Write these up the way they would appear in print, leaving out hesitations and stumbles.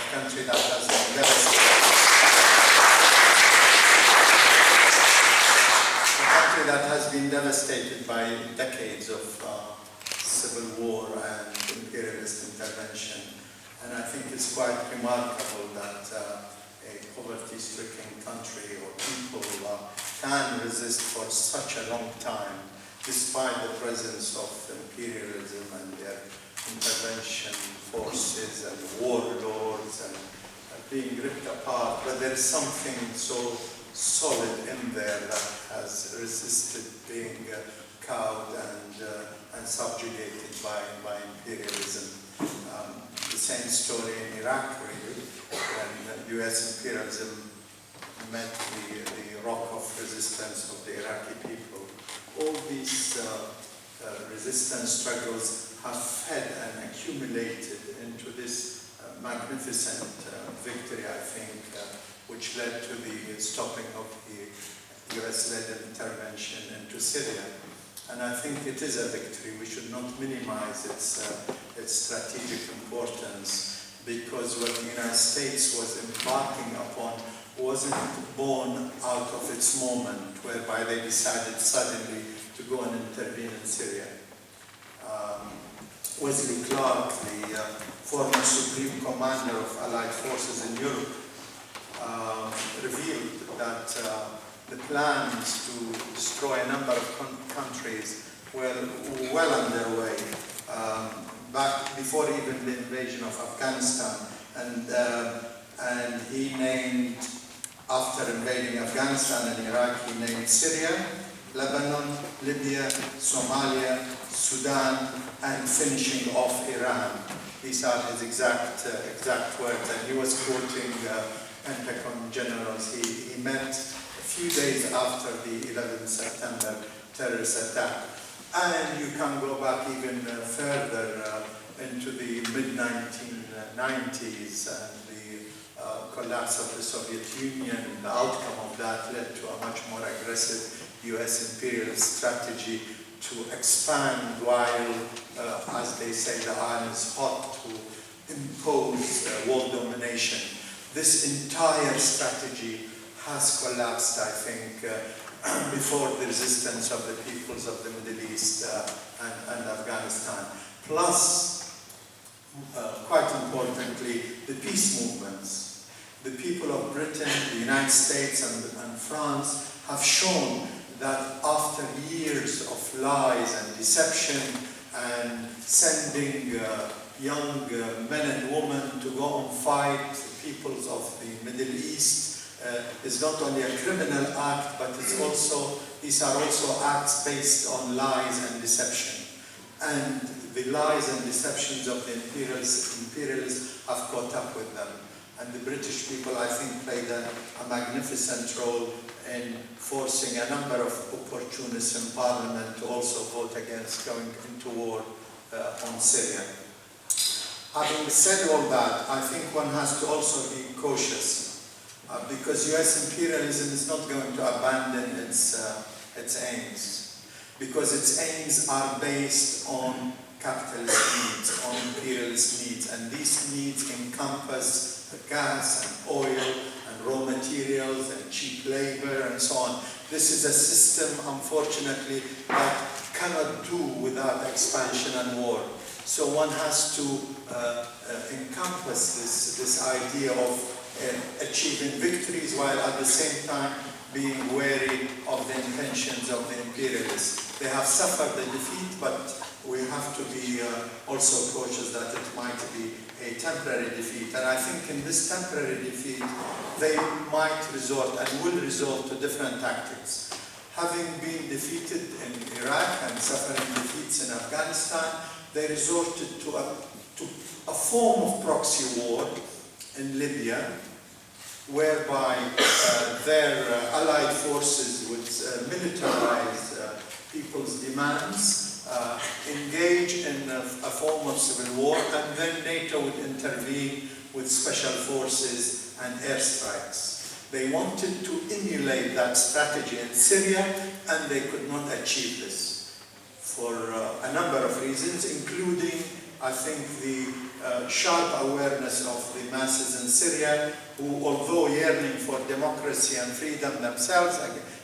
country that has been devastated. A country that has been devastated by decades of civil war and imperialist intervention. And I think it's quite remarkable that a poverty-stricken country or people can resist for such a long time, despite the presence of imperialism and their intervention forces and warlords and being ripped apart. But there is something so solid in there that has resisted being cowed and subjugated by imperialism. The same story in Iraq, really, when US imperialism met the rock of resistance of the Iraqi people. All these resistance struggles have fed and accumulated into this magnificent victory, I think, which led to the stopping of the US-led intervention into Syria. And I think it is a victory. We should not minimize its strategic importance, because what the United States was embarking upon wasn't born out of its moment, whereby they decided suddenly to go and intervene in Syria. Wesley Clark, the former Supreme Commander of Allied forces in Europe, revealed that the plans to destroy a number of countries were well underway back before even the invasion of Afghanistan. And he named, after invading Afghanistan and Iraq, he named Syria, Lebanon, Libya, Somalia, Sudan, and finishing off Iran. These are his exact words, and he was quoting Pentagon generals he met a few days after the 11th September terrorist attack. And you can go back even further into the mid-1990s and the collapse of the Soviet Union. The outcome of that led to a much more aggressive US imperialist strategy to expand while, as they say, the iron is hot, to impose world domination. This entire strategy has collapsed, I think, before the resistance of the peoples of the Middle East and Afghanistan. Plus, quite importantly, the peace movements. The people of Britain, the United States, and France have shown that after years of lies and deception and sending young men and women to go and fight the peoples of the Middle East is not only a criminal act, but it's also, these are also acts based on lies and deception. And the lies and deceptions of the imperialists have caught up with them. And the British people, I think, played a magnificent role in forcing a number of opportunists in Parliament to also vote against going into war on Syria. Having said all that, I think one has to also be cautious, because US imperialism is not going to abandon its aims, because its aims are based on capitalist needs, on imperialist needs, and these needs encompass gas and oil and raw materials and cheap labor and so on. This is a system, unfortunately, that cannot do without expansion and war. So one has to encompass this idea of achieving victories while at the same time being wary of the intentions of the imperialists. They have suffered the defeat, but we have to be also cautious that it might be a temporary defeat. And I think in this temporary defeat, they might resort and will resort to different tactics. Having been defeated in Iraq and suffering defeats in Afghanistan, they resorted to a form of proxy war in Libya, whereby their allied forces would militarize people's demands, engage in a form of civil war, and then NATO would intervene with special forces and airstrikes. They wanted to emulate that strategy in Syria, and they could not achieve this for a number of reasons, including, I think, the sharp awareness of the masses in Syria, who, although yearning for democracy and freedom themselves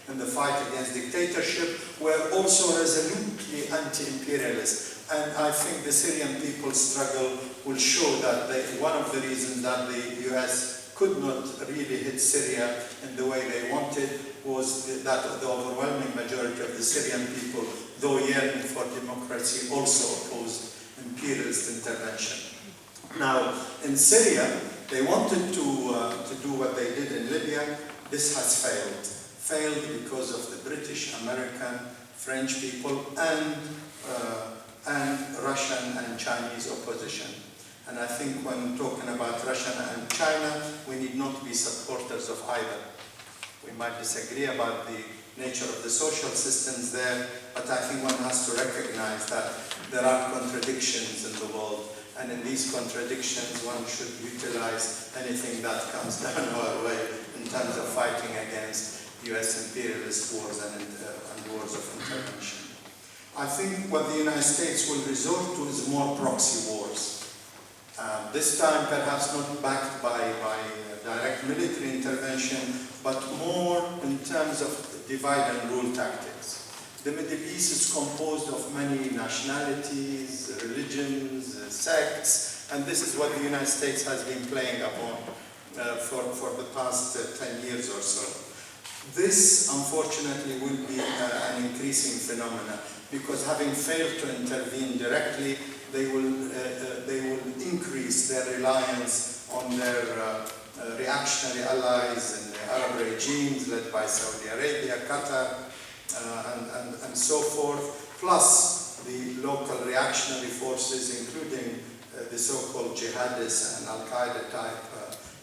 in the fight against dictatorship, were also resolutely anti-imperialist. And I think the Syrian people's struggle will show that one of the reasons that the US could not really hit Syria in the way they wanted was that the overwhelming majority of the Syrian people, though yearning for democracy, also opposed imperialist intervention. Now, in Syria, they wanted to do what they did in Libya. This has failed. Failed because of the British, American, French people, and Russian and Chinese opposition. And I think when talking about Russia and China, we need not be supporters of either. We might disagree about the nature of the social systems there, but I think one has to recognize that there are contradictions in the world. And in these contradictions, one should utilize anything that comes down our way in terms of fighting against US imperialist wars and wars of intervention. I think what the United States will resort to is more proxy wars. This time perhaps not backed by direct military intervention, but more in terms of divide and rule tactics. The Middle East is composed of many nationalities, religions, sects, and this is what the United States has been playing upon for the past 10 years or so. This, unfortunately, will be an increasing phenomenon, because having failed to intervene directly, they will increase their reliance on their reactionary allies in the Arab regimes led by Saudi Arabia, Qatar, and so forth, plus the local reactionary forces, including the so-called jihadists and Al-Qaeda type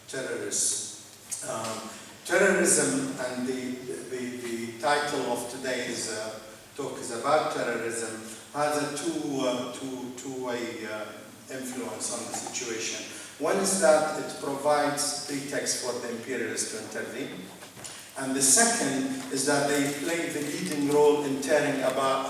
terrorists. Terrorism, and the title of today's talk is about terrorism, has a two-way influence on the situation. One is that it provides pretext for the imperialists to intervene. And the second is that they play the leading role in tearing apart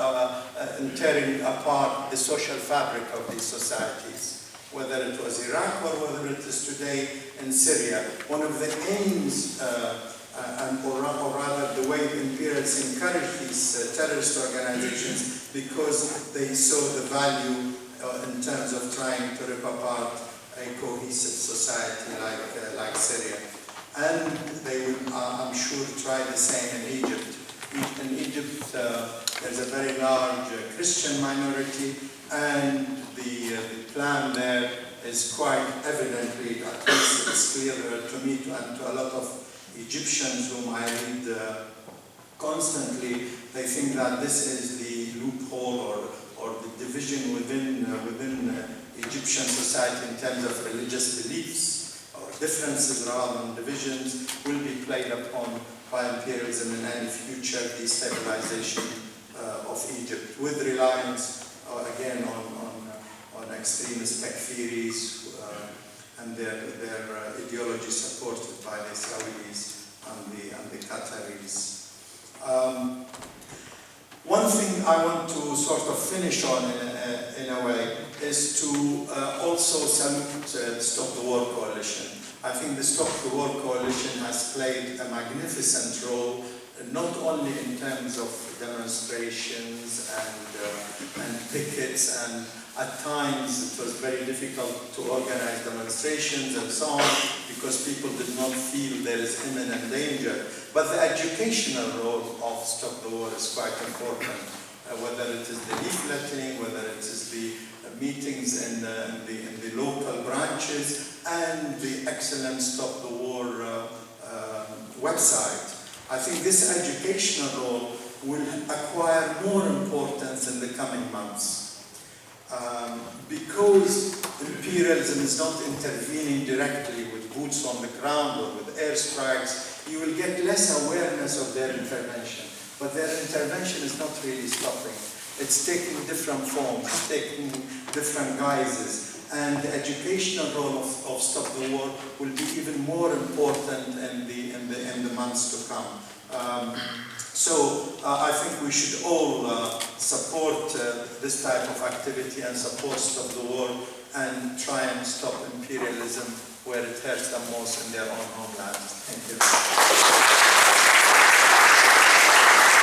the social fabric of these societies, whether it was Iraq or whether it is today in Syria. One of the aims, or rather the way imperialists encourage these terrorist organizations, because they saw the value in terms of trying to rip apart a cohesive society like Syria. And they will, I'm sure, try the same in Egypt. In Egypt, there's a very large Christian minority, and the plan there is quite evidently, at least it's clear to me and to a lot of Egyptians whom I read constantly. They think that this is the loophole or the division within Egyptian society in terms of religious beliefs, or differences rather than divisions, will be played upon by imperialism in any future destabilization of Egypt, with reliance again on extremist takfiris and their ideology supported by the Saudis and the Qataris. One thing I want to sort of finish on in a way is to also salute the Stop the War Coalition. I think the Stop the War Coalition has played a magnificent role, not only in terms of demonstrations and pickets, and at times it was very difficult to organize demonstrations and so on because people did not feel there is imminent danger. But the educational role of Stop the War is quite important, whether it is the leafleting, whether it is the meetings in the local branches, and the excellent Stop the War website. I think this educational role will acquire more importance in the coming months. Because imperialism is not intervening directly with boots on the ground or with airstrikes, you will get less awareness of their intervention. But their intervention is not really stopping. It's taking different forms, it's taking different guises. And the educational role of Stop the War will be even more important in the months to come. So I think we should all support this type of activity and support Stop the War, and and try and stop imperialism where it hurts them most in their own homelands. Thank you.